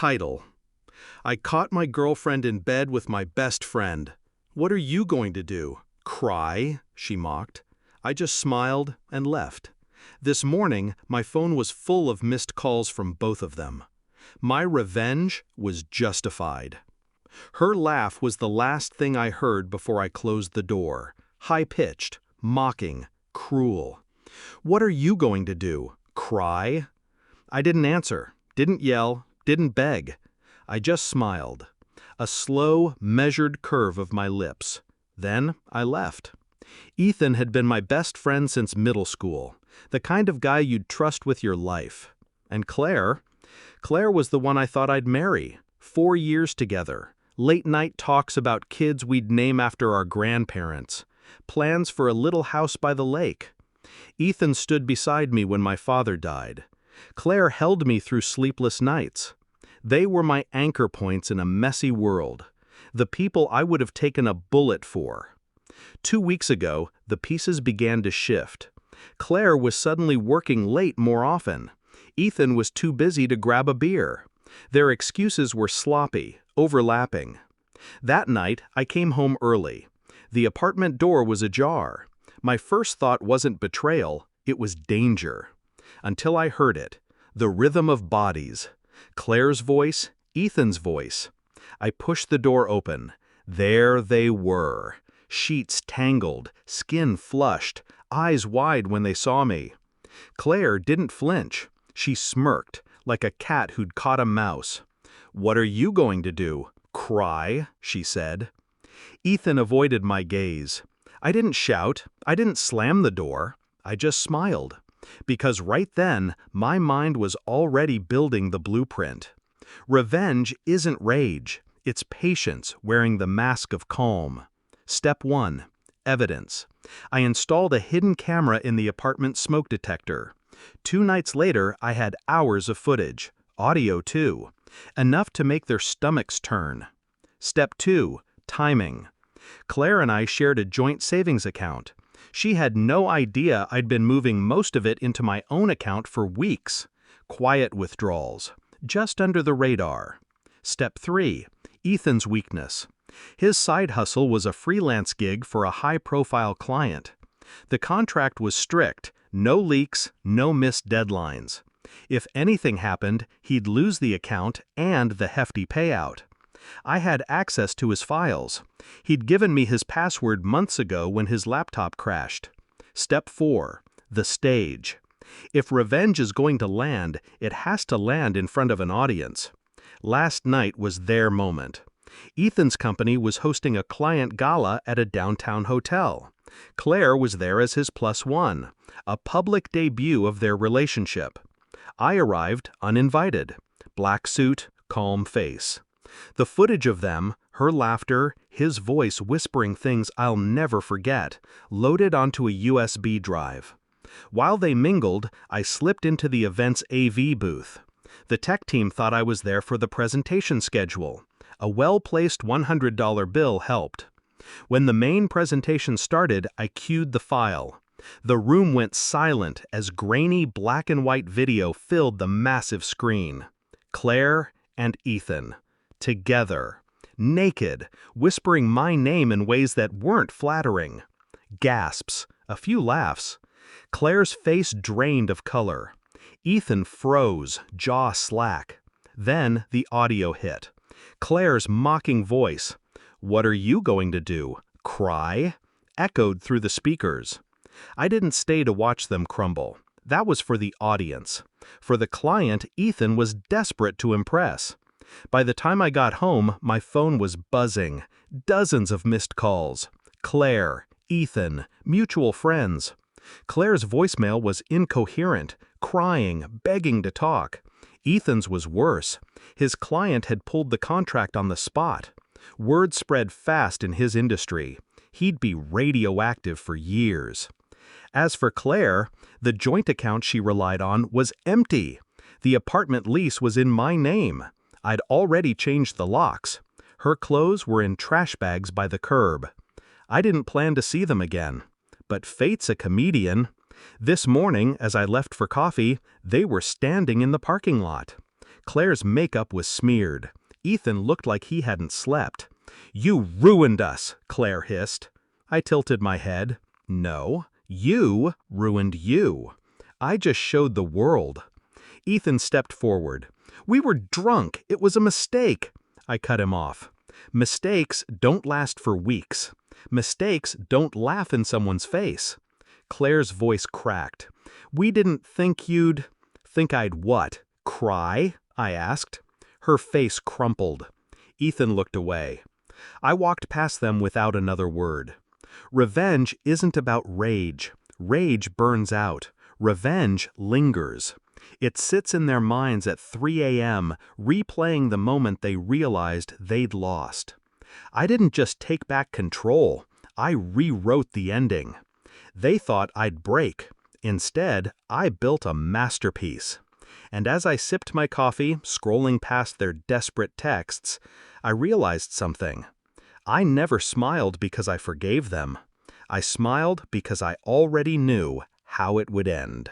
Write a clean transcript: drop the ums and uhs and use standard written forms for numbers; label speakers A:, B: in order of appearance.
A: Title: I caught my girlfriend in bed with my best friend. What are you going to do? Cry? She mocked. I just smiled and left. This morning, my phone was full of missed calls from both of them. My revenge was justified. Her laugh was the last thing I heard before I closed the door. High-pitched, mocking, cruel. What are you going to do? Cry? I didn't answer, didn't yell, didn't beg. I just smiled. A slow, measured curve of my lips. Then I left. Ethan had been my best friend since middle school, the kind of guy you'd trust with your life. And Claire was the one I thought I'd marry. 4 years together, late-night talks about kids we'd name after our grandparents, plans for a little house by the lake. Ethan stood beside me when my father died. Claire held me through sleepless nights. They were my anchor points in a messy world, the people I would have taken a bullet for. 2 weeks ago, the pieces began to shift. Claire was suddenly working late more often. Ethan was too busy to grab a beer. Their excuses were sloppy, overlapping. That night, I came home early. The apartment door was ajar. My first thought wasn't betrayal, it was danger. Until I heard it, the rhythm of bodies. Claire's voice, Ethan's voice. I pushed the door open. There they were. Sheets tangled, skin flushed, eyes wide when they saw me. Claire didn't flinch. She smirked, like a cat who'd caught a mouse. "What are you going to do? Cry?" she said. Ethan avoided my gaze. I didn't shout. I didn't slam the door. I just smiled. Because right then, my mind was already building the blueprint. Revenge isn't rage. It's patience wearing the mask of calm. Step 1. Evidence. I installed a hidden camera in the apartment smoke detector. 2 nights later, I had hours of footage. Audio, too. Enough to make their stomachs turn. Step 2. Timing. Claire and I shared a joint savings account. She had no idea I'd been moving most of it into my own account for weeks. Quiet withdrawals, just under the radar. Step 3. Ethan's weakness. His side hustle was a freelance gig for a high-profile client. The contract was strict, no leaks, no missed deadlines. If anything happened, he'd lose the account and the hefty payout. I had access to his files. He'd given me his password months ago when his laptop crashed. Step 4. The stage. If revenge is going to land, it has to land in front of an audience. Last night was their moment. Ethan's company was hosting a client gala at a downtown hotel. Claire was there as his +1, a public debut of their relationship. I arrived uninvited. Black suit, calm face. The footage of them, her laughter, his voice whispering things I'll never forget, loaded onto a USB drive. While they mingled, I slipped into the event's AV booth. The tech team thought I was there for the presentation schedule. A well-placed $100 bill helped. When the main presentation started, I cued the file. The room went silent as grainy black and white video filled the massive screen. Claire and Ethan. Together, naked, whispering my name in ways that weren't flattering. Gasps, a few laughs. Claire's face drained of color. Ethan froze, jaw slack. Then the audio hit. Claire's mocking voice, "What are you going to do? Cry?" echoed through the speakers. I didn't stay to watch them crumble. That was for the audience. For the client, Ethan was desperate to impress. By the time I got home, my phone was buzzing. Dozens of missed calls. Claire, Ethan, mutual friends. Claire's voicemail was incoherent, crying, begging to talk. Ethan's was worse. His client had pulled the contract on the spot. Word spread fast in his industry. He'd be radioactive for years. As for Claire, the joint account she relied on was empty. The apartment lease was in my name. I'd already changed the locks. Her clothes were in trash bags by the curb. I didn't plan to see them again. But fate's a comedian. This morning, as I left for coffee, they were standing in the parking lot. Claire's makeup was smeared. Ethan looked like he hadn't slept. "You ruined us," Claire hissed. I tilted my head. "No, you ruined you. I just showed the world." Ethan stepped forward. "We were drunk. It was a mistake." I cut him off. "Mistakes don't last for weeks. Mistakes don't laugh in someone's face." Claire's voice cracked. "We didn't think you'd—" "Think I'd what? Cry?" I asked. Her face crumpled. Ethan looked away. I walked past them without another word. Revenge isn't about rage. Rage burns out. Revenge lingers. It sits in their minds at 3 a.m., replaying the moment they realized they'd lost. I didn't just take back control. I rewrote the ending. They thought I'd break. Instead, I built a masterpiece. And as I sipped my coffee, scrolling past their desperate texts, I realized something. I never smiled because I forgave them. I smiled because I already knew how it would end.